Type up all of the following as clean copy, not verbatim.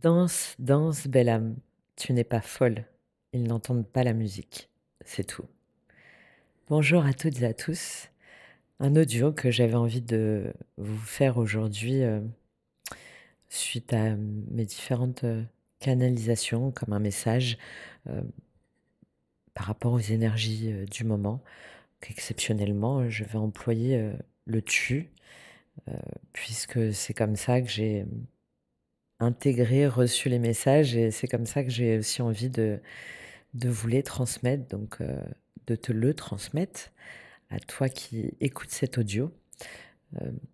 Danse, danse, belle âme, tu n'es pas folle, ils n'entendent pas la musique, c'est tout. Bonjour à toutes et à tous. Un audio que j'avais envie de vous faire aujourd'hui, suite à mes différentes, canalisations comme un message, heu, par rapport aux énergies, du moment, qu'exceptionnellement, je vais employer, le «tu», heu, puisque c'est comme ça que j'ai, intégré, reçu les messages et c'est comme ça que j'ai aussi envie de vous les transmettre, donc de te le transmettre à toi qui écoutes cet audio.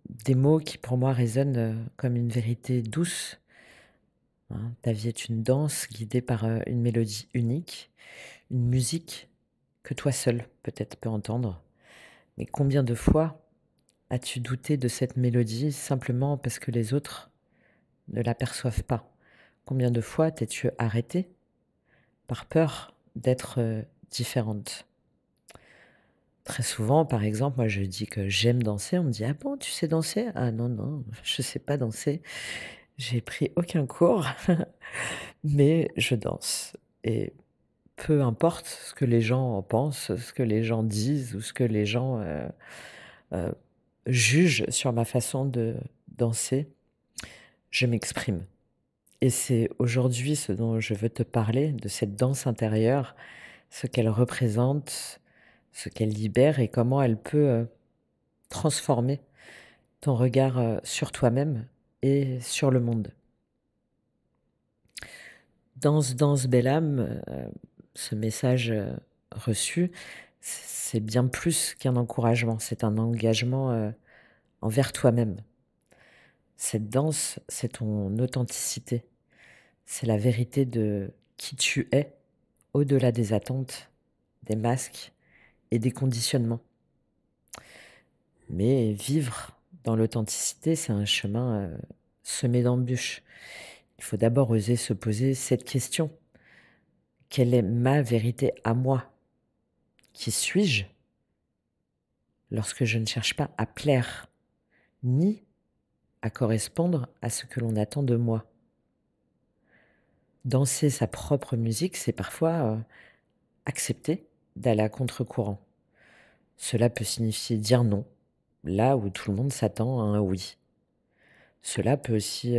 Des mots qui pour moi résonnent, comme une vérité douce, hein. Ta vie est une danse guidée par, une mélodie unique, une musique que toi seul peut-être peux entendre. Mais combien de fois as-tu douté de cette mélodie simplement parce que les autres ne l'aperçoivent pas? Combien de fois t'es-tu arrêtée par peur d'être, différente? Très souvent, par exemple, moi, je dis que j'aime danser, on me dit: «Ah bon, tu sais danser?» «Ah non, non, je sais pas danser, j'ai pris aucun cours, mais je danse» et peu importe ce que les gens en pensent, ce que les gens disent ou ce que les gens, heu, jugent sur ma façon de danser, je m'exprime et c'est aujourd'hui ce dont je veux te parler, de cette danse intérieure, ce qu'elle représente, ce qu'elle libère et comment elle peut, transformer ton regard, sur toi-même et sur le monde. Danse, danse, belle âme, ce message, reçu, c'est bien plus qu'un encouragement, c'est un engagement, envers toi-même. Cette danse, c'est ton authenticité, c'est la vérité de qui tu es, au-delà des attentes, des masques et des conditionnements. Mais vivre dans l'authenticité, c'est un chemin, semé d'embûches. Il faut d'abord oser se poser cette question: «Quelle est ma vérité à moi? Qui suis-je lorsque je ne cherche pas à plaire, ni à correspondre à ce que l'on attend de moi?» Danser sa propre musique, c'est parfois, accepter d'aller à contre-courant. Cela peut signifier dire non, là où tout le monde s'attend à un oui. Cela peut aussi,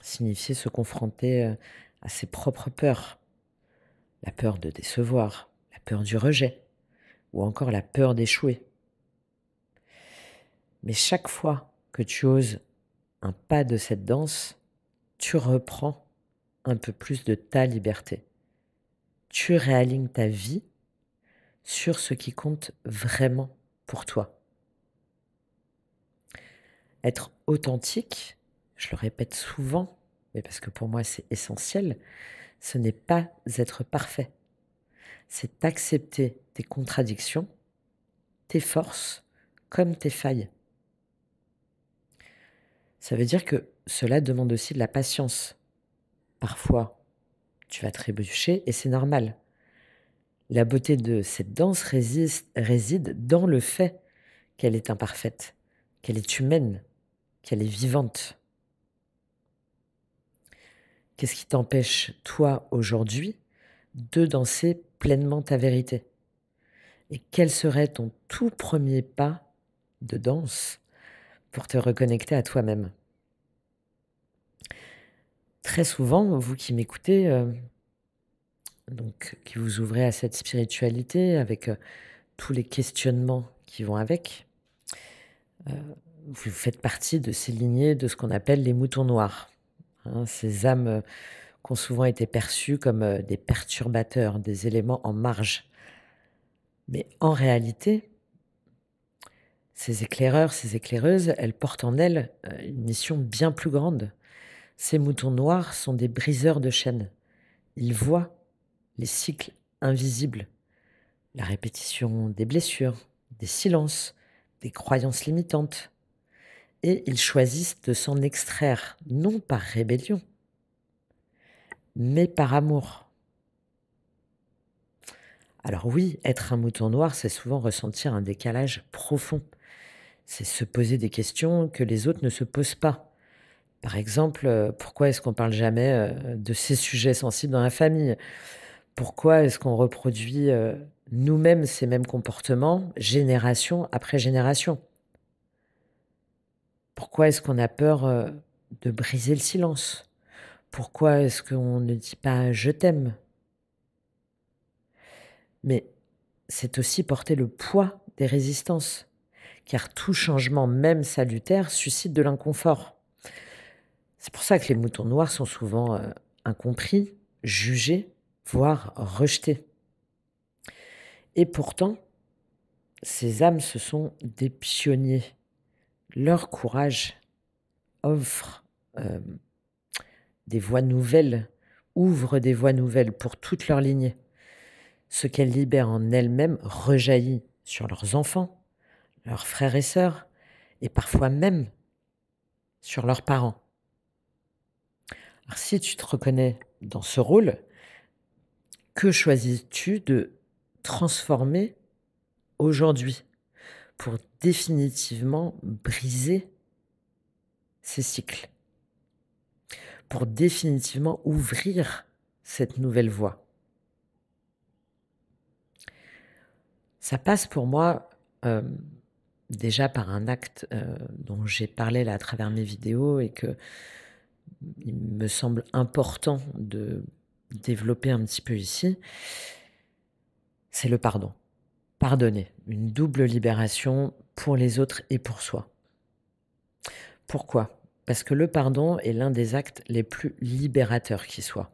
signifier se confronter, à ses propres peurs. La peur de décevoir, la peur du rejet ou encore la peur d'échouer. Mais chaque fois que tu oses un pas de cette danse, tu reprends un peu plus de ta liberté. Tu réalignes ta vie sur ce qui compte vraiment pour toi. Être authentique, je le répète souvent, mais parce que pour moi c'est essentiel, ce n'est pas être parfait. C'est accepter tes contradictions, tes forces comme tes failles. Ça veut dire que cela demande aussi de la patience. Parfois, tu vas trébucher et c'est normal. La beauté de cette danse réside dans le fait qu'elle est imparfaite, qu'elle est humaine, qu'elle est vivante. Qu'est-ce qui t'empêche, toi, aujourd'hui, de danser pleinement ta vérité? Et quel serait ton tout premier pas de danse pour te reconnecter à toi-même? Très souvent, vous qui m'écoutez, donc qui vous ouvrez à cette spiritualité avec, tous les questionnements qui vont avec, vous faites partie de ces lignées de ce qu'on appelle les moutons noirs, hein. Ces âmes, qui ont souvent été perçues comme, des perturbateurs, des éléments en marge. Mais en réalité, ces éclaireurs, ces éclaireuses, elles portent en elles, une mission bien plus grande. Ces moutons noirs sont des briseurs de chaînes. Ils voient les cycles invisibles, la répétition des blessures, des silences, des croyances limitantes. Et ils choisissent de s'en extraire, non par rébellion, mais par amour. Alors oui, être un mouton noir, c'est souvent ressentir un décalage profond. C'est se poser des questions que les autres ne se posent pas. Par exemple, pourquoi est-ce qu'on parle jamais, de ces sujets sensibles dans la famille? Pourquoi est-ce qu'on reproduit, nous-mêmes ces mêmes comportements, génération après génération? Pourquoi est-ce qu'on a peur, de briser le silence? Pourquoi est-ce qu'on ne dit pas: «Je t'aime»? Mais c'est aussi porter le poids des résistances, car tout changement, même salutaire, suscite de l'inconfort. C'est pour ça que les moutons noirs sont souvent, incompris, jugés, voire rejetés. Et pourtant, ces âmes, ce sont des pionniers. Leur courage offre, hem, des voies nouvelles, ouvre des voies nouvelles pour toute leur lignée. Ce qu'elles libèrent en elles-mêmes rejaillit sur leurs enfants, leurs frères et sœurs et parfois même sur leurs parents. Alors si tu te reconnais dans ce rôle, que choisis-tu de transformer aujourd'hui pour définitivement briser ces cycles, pour définitivement ouvrir cette nouvelle voie? Ça passe pour moi, hem, déjà par un acte, dont j'ai parlé là à travers mes vidéos et que il me semble important de développer un petit peu ici, c'est le pardon. Pardonner, une double libération pour les autres et pour soi. Pourquoi? Parce que le pardon est l'un des actes les plus libérateurs qui soient,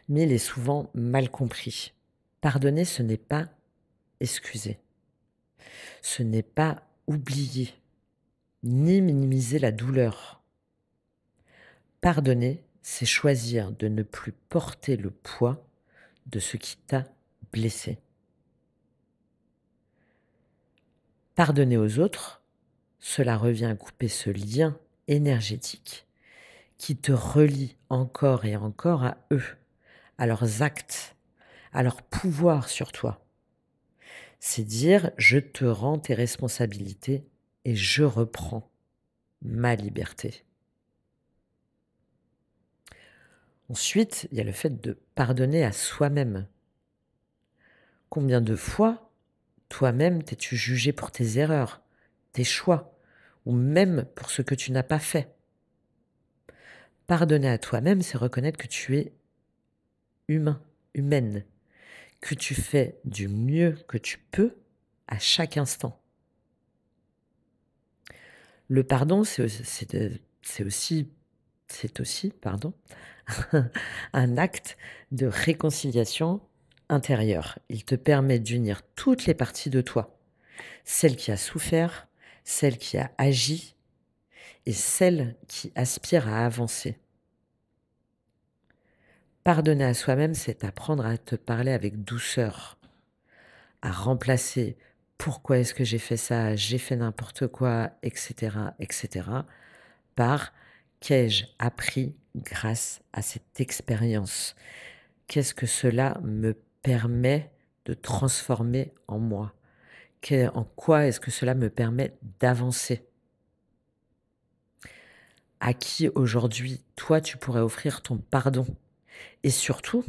mais il est souvent mal compris. Pardonner, ce n'est pas excuser, ce n'est pas oublier, ni minimiser la douleur. Pardonner, c'est choisir de ne plus porter le poids de ce qui t'a blessé. Pardonner aux autres, cela revient à couper ce lien énergétique qui te relie encore et encore à eux, à leurs actes, à leur pouvoir sur toi. C'est dire: «Je te rends tes responsabilités et je reprends ma liberté». Ensuite, il y a le fait de pardonner à soi-même. Combien de fois, toi-même, t'es-tu jugé pour tes erreurs, tes choix ou même pour ce que tu n'as pas fait? Pardonner à toi-même, c'est reconnaître que tu es humain, humaine, que tu fais du mieux que tu peux à chaque instant. Le pardon, c'est aussi, pardon, un acte de réconciliation intérieure. Il te permet d'unir toutes les parties de toi, celle qui a souffert, celle qui a agi et celle qui aspire à avancer. Pardonner à soi-même, c'est apprendre à te parler avec douceur, à remplacer «Pourquoi est-ce que j'ai fait ça? J'ai fait n'importe quoi» et cetera, par «Qu'ai-je appris grâce à cette expérience? Qu'est-ce que cela me permet de transformer en moi? En quoi est-ce que cela me permet d'avancer?» À qui aujourd'hui, toi, tu pourrais offrir ton pardon? Et surtout,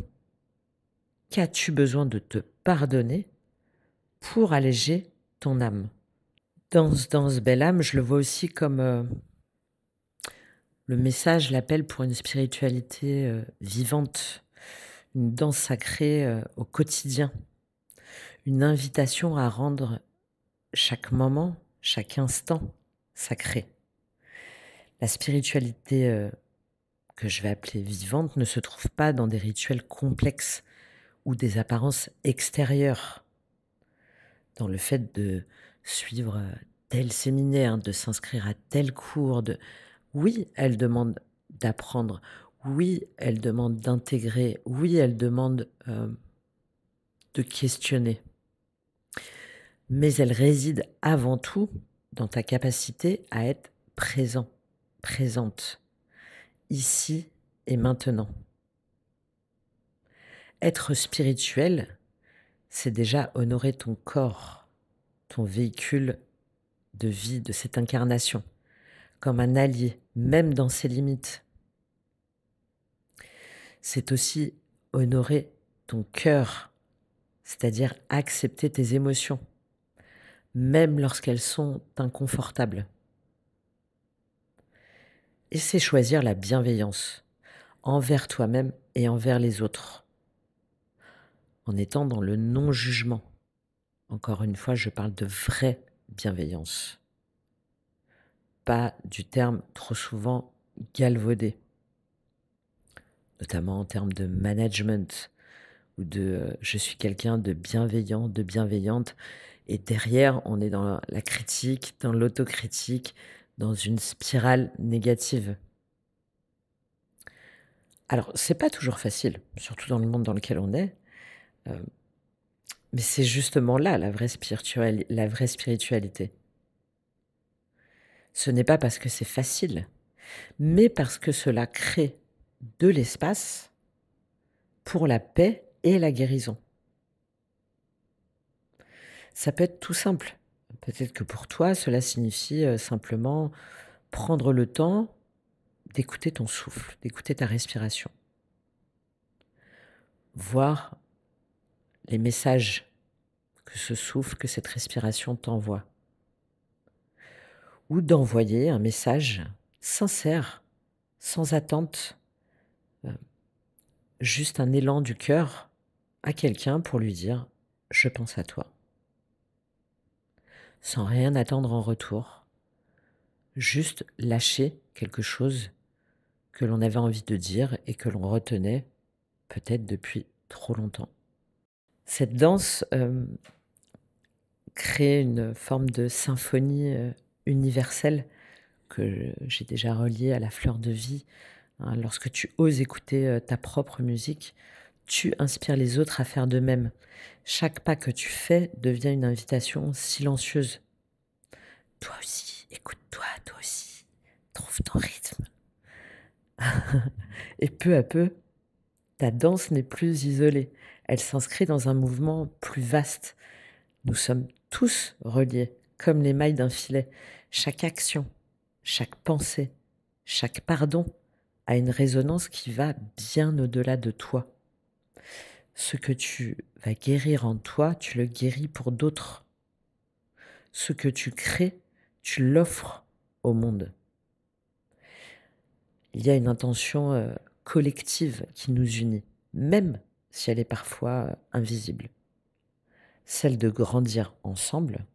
qu'as-tu besoin de te pardonner pour alléger ton âme? Danse, belle âme, je le vois aussi comme, le message, l'appel pour une spiritualité, vivante, une danse sacrée, au quotidien, une invitation à rendre chaque moment, chaque instant sacré. La spiritualité, que je vais appeler vivante ne se trouve pas dans des rituels complexes ou des apparences extérieures, dans le fait de suivre, tel séminaire, de s'inscrire à tel cours, de oui, elle demande d'apprendre. Oui, elle demande d'intégrer. Oui, elle demande, de questionner. Mais elle réside avant tout dans ta capacité à être présent, présente, ici et maintenant. Être spirituel, c'est déjà honorer ton corps, ton véhicule de vie, de cette incarnation. comme un allié, même dans ses limites. C'est aussi honorer ton cœur, c'est-à-dire accepter tes émotions, même lorsqu'elles sont inconfortables. Et c'est choisir la bienveillance envers toi-même et envers les autres, en étant dans le non-jugement. Encore une fois, je parle de vraie bienveillance, pas du terme trop souvent galvaudé, notamment en termes de management ou de je suis quelqu'un de bienveillant, de bienveillante. Et derrière, on est dans la critique, dans l'autocritique, dans une spirale négative. Alors, c'est pas toujours facile, surtout dans le monde dans lequel on est, mais c'est justement là la vraie spiritualité. Ce n'est pas parce que c'est facile, mais parce que cela crée de l'espace pour la paix et la guérison. Ça peut être tout simple. Peut-être que pour toi, cela signifie simplement prendre le temps d'écouter ton souffle, d'écouter ta respiration. Voir les messages que ce souffle, que cette respiration t'envoie. Ou d'envoyer un message sincère, sans attente, juste un élan du cœur à quelqu'un pour lui dire « je pense à toi ». Sans rien attendre en retour, juste lâcher quelque chose que l'on avait envie de dire et que l'on retenait peut-être depuis trop longtemps. Cette danse crée une forme de symphonie universelle que j'ai déjà reliée à la fleur de vie. Hein. Lorsque tu oses écouter ta propre musique, tu inspires les autres à faire de même. Chaque pas que tu fais devient une invitation silencieuse. Toi aussi, écoute-toi, toi aussi, trouve ton rythme. Et peu à peu, ta danse n'est plus isolée. Elle s'inscrit dans un mouvement plus vaste. Nous sommes tous reliés, comme les mailles d'un filet. Chaque action, chaque pensée, chaque pardon a une résonance qui va bien au-delà de toi. Ce que tu vas guérir en toi, tu le guéris pour d'autres. Ce que tu crées, tu l'offres au monde. Il y a une intention collective qui nous unit, même si elle est parfois invisible. Celle de grandir ensemble,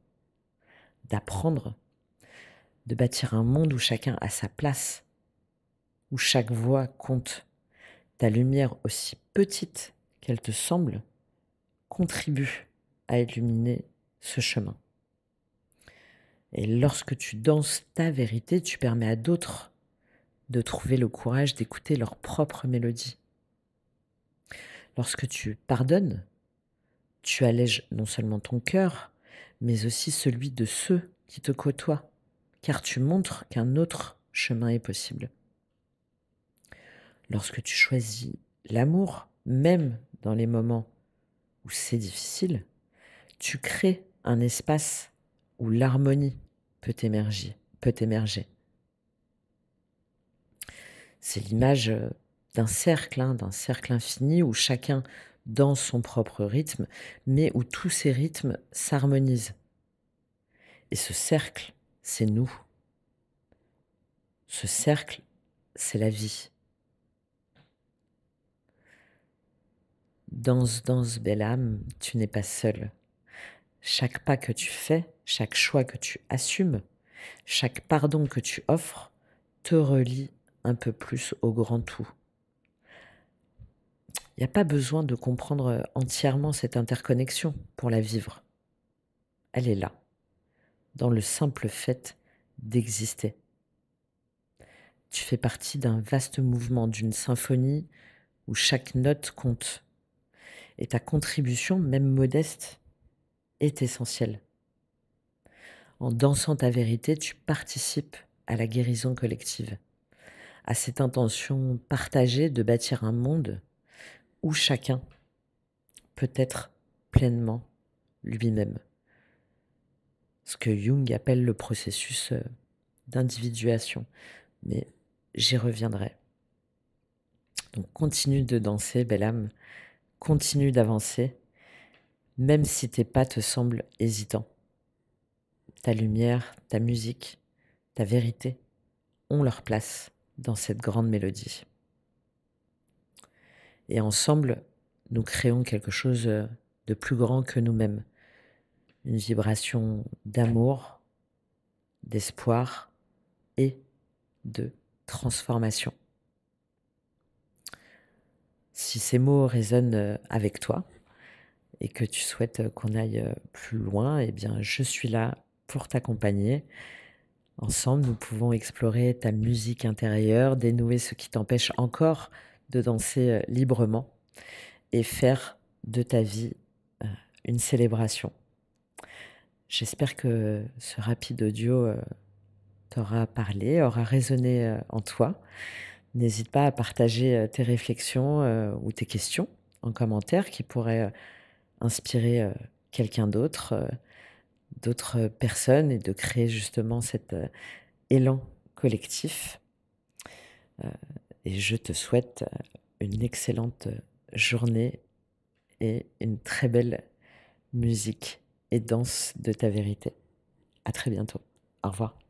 d'apprendre, de bâtir un monde où chacun a sa place, où chaque voix compte. Ta lumière, aussi petite qu'elle te semble, contribue à illuminer ce chemin. Et lorsque tu danses ta vérité, tu permets à d'autres de trouver le courage d'écouter leur propre mélodie. Lorsque tu pardonnes, tu allèges non seulement ton cœur, mais aussi celui de ceux qui te côtoient, car tu montres qu'un autre chemin est possible. Lorsque tu choisis l'amour, même dans les moments où c'est difficile, tu crées un espace où l'harmonie peut émerger. C'est l'image d'un cercle infini où chacun danse son propre rythme, mais où tous ces rythmes s'harmonisent. Et ce cercle, c'est nous. Ce cercle, c'est la vie. Danse, danse, belle âme, tu n'es pas seule. Chaque pas que tu fais, chaque choix que tu assumes, chaque pardon que tu offres, te relie un peu plus au grand tout. Il n'y a pas besoin de comprendre entièrement cette interconnexion pour la vivre. Elle est là, dans le simple fait d'exister. Tu fais partie d'un vaste mouvement, d'une symphonie où chaque note compte. Et ta contribution, même modeste, est essentielle. En dansant ta vérité, tu participes à la guérison collective, à cette intention partagée de bâtir un monde où chacun peut être pleinement lui-même. Ce que Jung appelle le processus d'individuation, mais j'y reviendrai. Donc continue de danser, belle âme, continue d'avancer, même si tes pas te semblent hésitants. Ta lumière, ta musique, ta vérité ont leur place dans cette grande mélodie. Et ensemble, nous créons quelque chose de plus grand que nous-mêmes. Une vibration d'amour, d'espoir et de transformation. Si ces mots résonnent avec toi et que tu souhaites qu'on aille plus loin, eh bien, je suis là pour t'accompagner. Ensemble, nous pouvons explorer ta musique intérieure, dénouer ce qui t'empêche encore de danser librement et faire de ta vie une célébration. J'espère que ce rapide audio t'aura parlé, aura résonné en toi. N'hésite pas à partager tes réflexions ou tes questions en commentaire qui pourraient inspirer quelqu'un d'autre, d'autres personnes et de créer justement cet élan collectif. Et je te souhaite une excellente journée et une très belle musique et danse de ta vérité. À très bientôt. Au revoir.